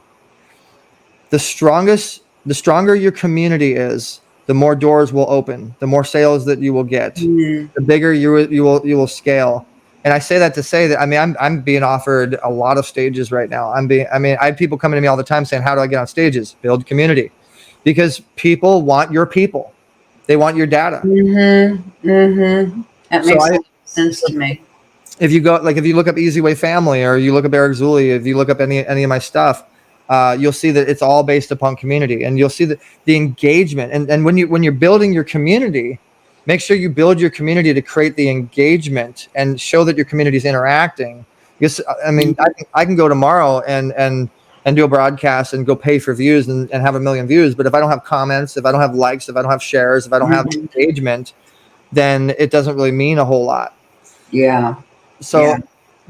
The stronger your community is, the more doors will open, the more sales that you will get, the bigger you will scale. And I say that to say that, I mean, I'm being offered a lot of stages right now. I have people coming to me all the time saying, how do I get on stages? Build community, because people want your people. They want your data. That makes sense to me. If you look up Easy Way Family, or you look up Eric Zulli, if you look up any of my stuff, you'll see that it's all based upon community, and you'll see the engagement. And when you're building your community, make sure you build your community to create the engagement and show that your community is interacting. Because I mean, I can go tomorrow and do a broadcast and go pay for views and have 1 million views, but if I don't have comments, if I don't have likes, if I don't have shares, if I don't have engagement, then it doesn't really mean a whole lot. Yeah. So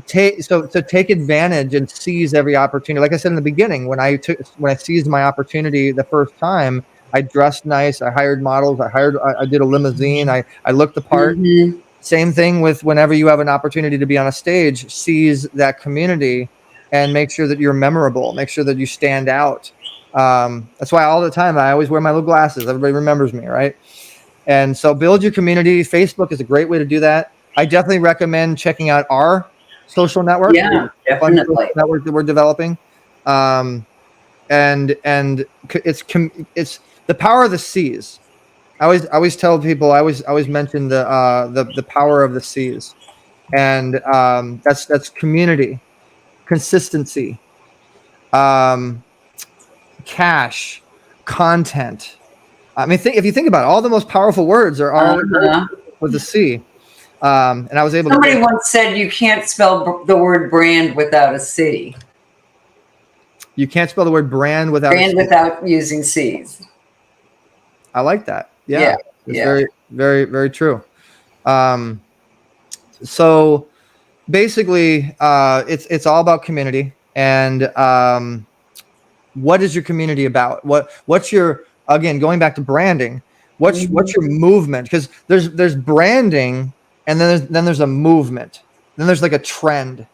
take advantage and seize every opportunity. Like I said in the beginning, when I seized my opportunity the first time, I dressed nice, I hired models, I did a limousine, I looked the part. Same thing with whenever you have an opportunity to be on a stage, seize that community and make sure that you're memorable, make sure that you stand out. That's why all the time I always wear my little glasses. Everybody remembers me, right? And so build your community. Facebook is a great way to do that. I definitely recommend checking out our social network. Yeah, definitely. Network that we're developing. And it's the power of the C's. I always tell people, I always mention the power of the C's. And that's community, consistency, cash, content. I mean, if you think about it, all the most powerful words are all with the C. And I was able Somebody once said you can't spell the word brand without a C. You can't spell the word brand without using C's. I like that. Yeah. It's very, very, very true. So basically, it's all about community. And what is your community about? What's your, again, going back to branding, what's your movement? Because there's branding, and then there's a movement. Then there's like a trend.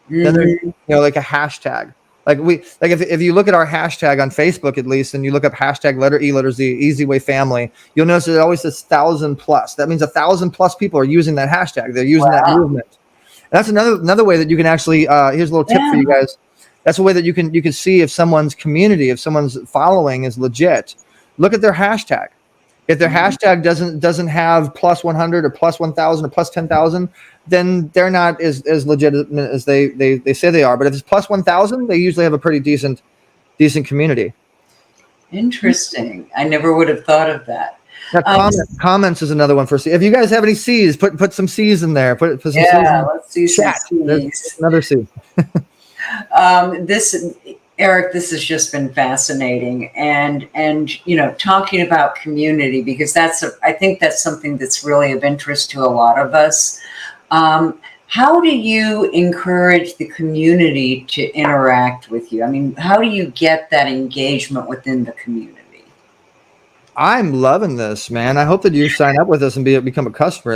Then there's like a hashtag. Like if you look at our hashtag on Facebook, at least, and you look up hashtag letter E, letter Z, Easy Way Family, you'll notice it always says 1,000+. That means 1,000+ people are using that hashtag. They're using that movement. And that's another way that you can actually. Here's a little tip for you guys. That's a way that you can see if someone's community, if someone's following is legit. Look at their hashtag. If their hashtag doesn't have +100 or +1,000 or +10,000, then they're not as legitimate as they say they are. But if it's +1,000, they usually have a pretty decent community. Interesting. I never would have thought of that. Now, comments is another one for C. If you guys have any C's, put some C's in there. Put some C's in there. Let's do some C's. Another C. Eric, this has just been fascinating, and talking about community, because I think that's something that's really of interest to a lot of us. How do you encourage the community to interact with you? I mean, how do you get that engagement within the community? I'm loving this, man. I hope that you sign up with us and become a customer.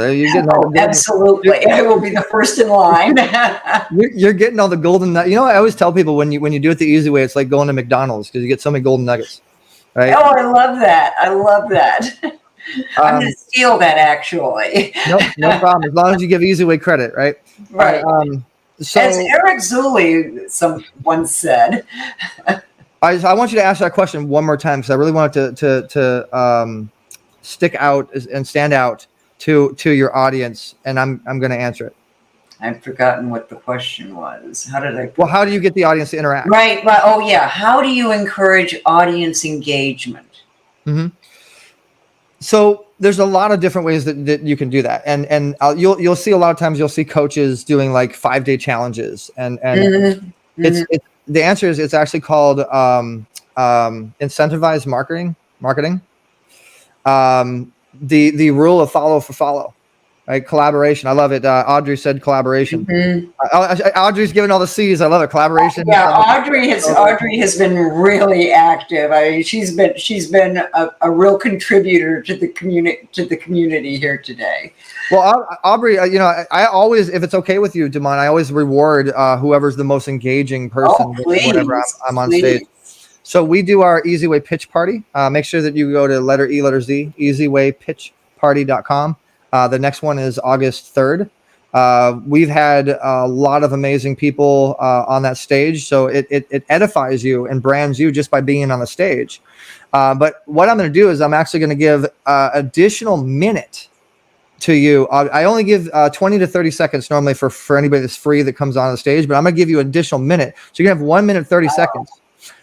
Absolutely. I will be the first in line. You're getting all the golden nuggets. You know, I always tell people when you do it the easy way, it's like going to McDonald's because you get so many golden nuggets. Right? Oh, I love that. I'm going to steal that, actually. No problem. As long as you give Easy Way credit, right? Right. So, as Eric Zulli once said. I want you to ask that question one more time because I really want it to stick out and stand out to your audience, and I'm going to answer it. I've forgotten what the question was. How did I? Well, how do you get the audience to interact? Right. Well, oh yeah. How do you encourage audience engagement? Mm-hmm. So there's a lot of different ways that you can do that, and you'll see a lot of times you'll see coaches doing like 5-day challenges, and Mm-hmm. it's the answer is it's actually called incentivized marketing. The rule of follow for follow, right? Collaboration. I love it. Audrey said collaboration. Mm-hmm. Audrey's giving all the C's. I love it. Collaboration. Yeah, Audrey has been really active. I mean, she's been a real contributor to the community here today. Well, Aubrey, I always, if it's okay with you, Damon, I always reward whoever's the most engaging person whenever I'm on stage. So we do our Easy Way Pitch Party. Make sure that you go to letter E, letter Z, easywaypitchparty.com. The next one is August 3rd. We've had a lot of amazing people on that stage. So it edifies you and brands you just by being on the stage. But what I'm going to do is I'm actually going to give additional minute to you. I only give 20 to 30 seconds normally for anybody that's free that comes on the stage, but I'm going to give you an additional minute. So you're going to have 1 minute, 30 seconds.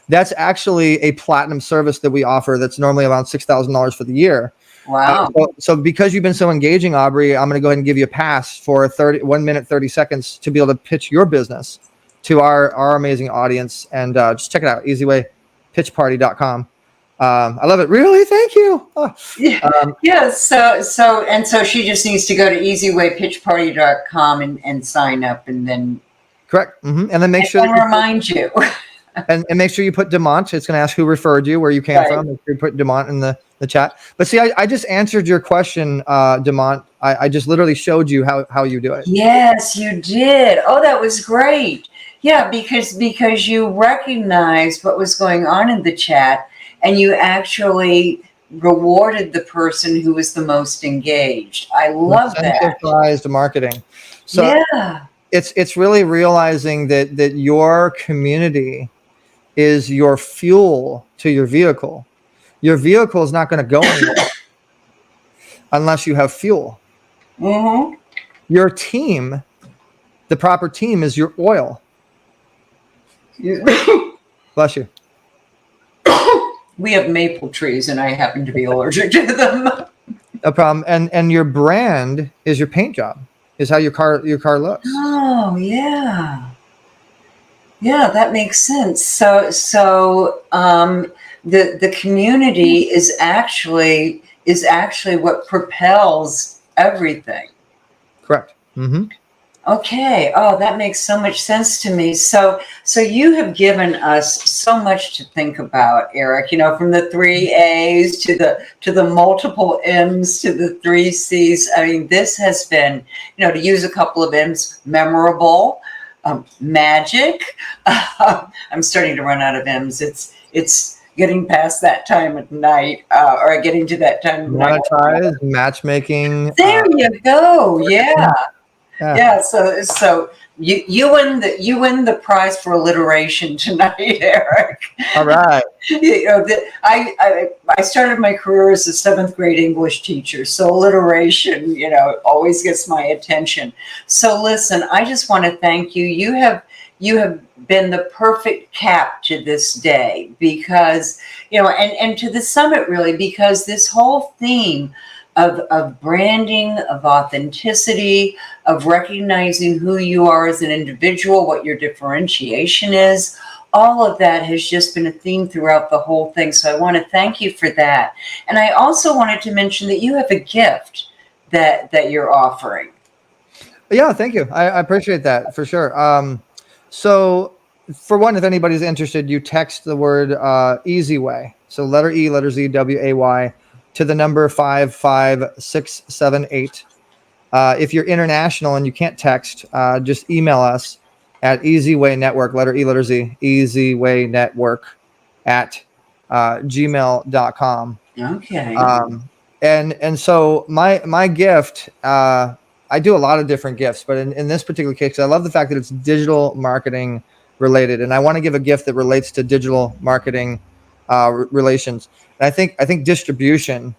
That's actually a platinum service that we offer that's normally around $6,000 for the year. Wow. So because you've been so engaging, Aubrey, I'm going to go ahead and give you a pass for 1 minute, 30 seconds to be able to pitch your business to our amazing audience. And just check it out, easywaypitchparty.com. I love it. Really? Thank you. Oh. Yeah. So she just needs to go to easywaypitchparty.com and sign up, and then correct. Mm-hmm. And then make sure that remind you. and make sure you put Demont. It's going to ask who referred you, where you came from. Make sure you put Demont in the chat. But see, I just answered your question, Demont. I just literally showed you how you do it. Yes, you did. Oh, that was great. Yeah, because you recognized what was going on in the chat, and you actually rewarded the person who was the most engaged. I love that. Incentivized marketing. So yeah, it's really realizing that your community is your fuel to your vehicle. Your vehicle is not going to go anywhere unless you have fuel. Mm-hmm. Your team, the proper team, is your oil. Bless you. We have maple trees, and I happen to be allergic to them. No problem. And your brand is your paint job. Is how your car looks. Oh yeah, yeah, that makes sense. So the community is actually what propels everything. Correct. Mm-hmm. Okay. Oh, that makes so much sense to me. So you have given us so much to think about, Eric. From the 3 A's to the multiple M's to the 3 C's. I mean, this has been, to use a couple of M's, memorable, magic. I'm starting to run out of M's. It's getting past that time at night, or getting to that time of night. Monetize, matchmaking. There you go. Yeah. Yeah, so you win the prize for alliteration tonight, Eric. All right. I started my career as a 7th grade English teacher, so alliteration, always gets my attention. So listen, I just want to thank you. You have been the perfect cap to this day, because and to the summit, really, because this whole theme of branding, of authenticity, of recognizing who you are as an individual, what your differentiation is, all of that has just been a theme throughout the whole thing. So I want to thank you for that. And I also wanted to mention that you have a gift that you're offering. Yeah, thank you. I appreciate that for sure. So for one, if anybody's interested, you text the word Easy Way. So letter E, letter Z, WAY, to the number 55678. If you're international and you can't text, just email us at easywaynetwork, letter E, letter Z, easywaynetwork at gmail.com. Okay. And so my gift, I do a lot of different gifts, but in this particular case, I love the fact that it's digital marketing related, and I want to give a gift that relates to digital marketing relations. And I think distribution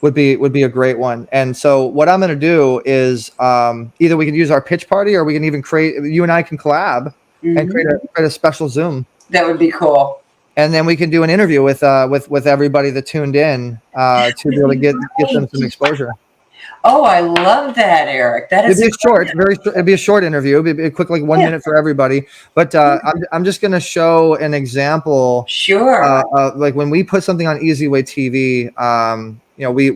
would be a great one. And so what I'm going to do is either we can use our pitch party, or we can even you and I can collab and create a special Zoom. That would be cool. And then we can do an interview with everybody that tuned in to be able to get them some exposure. Oh, I love that, Eric. That is it'd be a short interview. It'd be a quick, like 1 minute for everybody. But I'm just going to show an example. Sure. Like when we put something on EasyWay TV,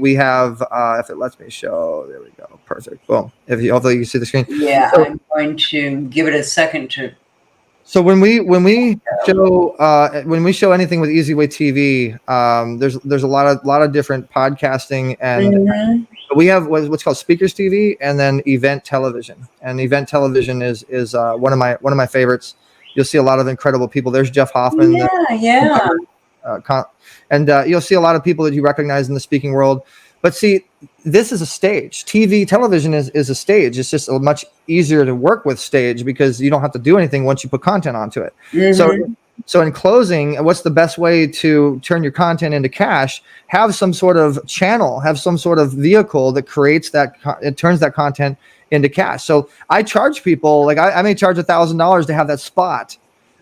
we have if it lets me show. There we go. Perfect. Boom. Hopefully you can see the screen. Yeah, so, I'm going to give it a second to. So when we show anything with EasyWay TV, there's a lot of different podcasting, and we have what's called Speakers TV, and then Event Television. And Event Television is one of my favorites. You'll see a lot of incredible people. There's Jeff Hoffman. And you'll see a lot of people that you recognize in the speaking world. But see, this is a stage. Television is a stage. It's just much easier to work with stage because you don't have to do anything once you put content onto it. So in closing, what's the best way to turn your content into cash? Have some sort of channel, have some sort of vehicle that it turns that content into cash. So I charge people, like I may charge $1,000 to have that spot.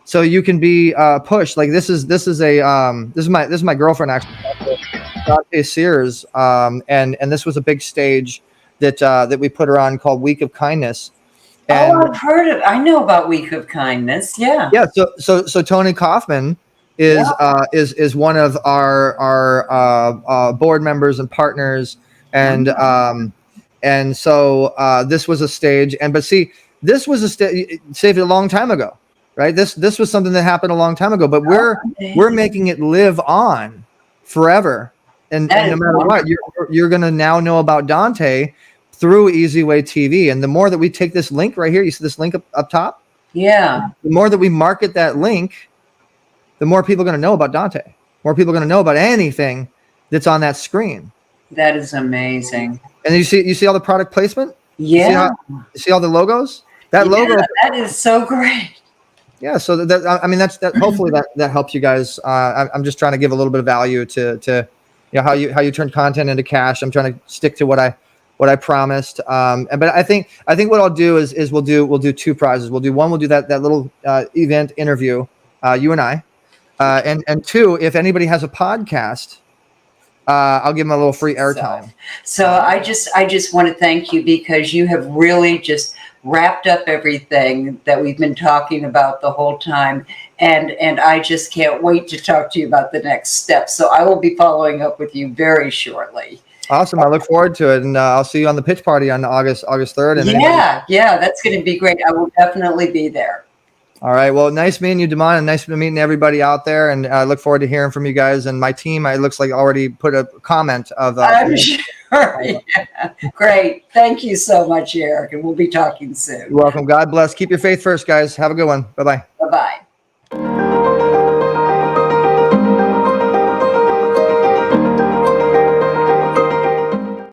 So you can be pushed. Like this is my girlfriend, actually, Dante Sears, and this was a big stage that we put her on called Week of Kindness. And, I've heard it. I know about Week of Kindness. Yeah. Yeah. So Tony Kaufman is one of our board members and partners, and so this was a stage, but see, this was a stage saved a long time ago, right? This was something that happened a long time ago, but we're making it live on forever, and no matter what, you're gonna now know about Dante through EasyWay TV. And the more that we take this link right here, you see this link up top? Yeah. The more that we market that link, the more people are going to know about Dante. More people are going to know about anything that's on that screen. That is amazing. And you see all the product placement? Yeah. You see all the logos? That logo. That is so great. Yeah. So that's hopefully that helps you guys. I'm just trying to give a little bit of value to how you turn content into cash. I'm trying to stick to what I promised. But I think what I'll do is we'll do two prizes. We'll do that little event interview, you and I, and two, if anybody has a podcast, I'll give them a little free airtime. So I just want to thank you because you have really just wrapped up everything that we've been talking about the whole time. And I just can't wait to talk to you about the next step. So I will be following up with you very shortly. Awesome. I look forward to it. And I'll see you on the pitch party on August 3rd. And yeah, that's going to be great. I will definitely be there. All right. Well, nice meeting you, Damon, and nice meeting everybody out there. And I look forward to hearing from you guys. And my team, it looks like already put a comment of. I'm sure. Yeah. Great. Thank you so much, Eric. And we'll be talking soon. You're welcome. God bless. Keep your faith first, guys. Have a good one. Bye-bye. Bye-bye.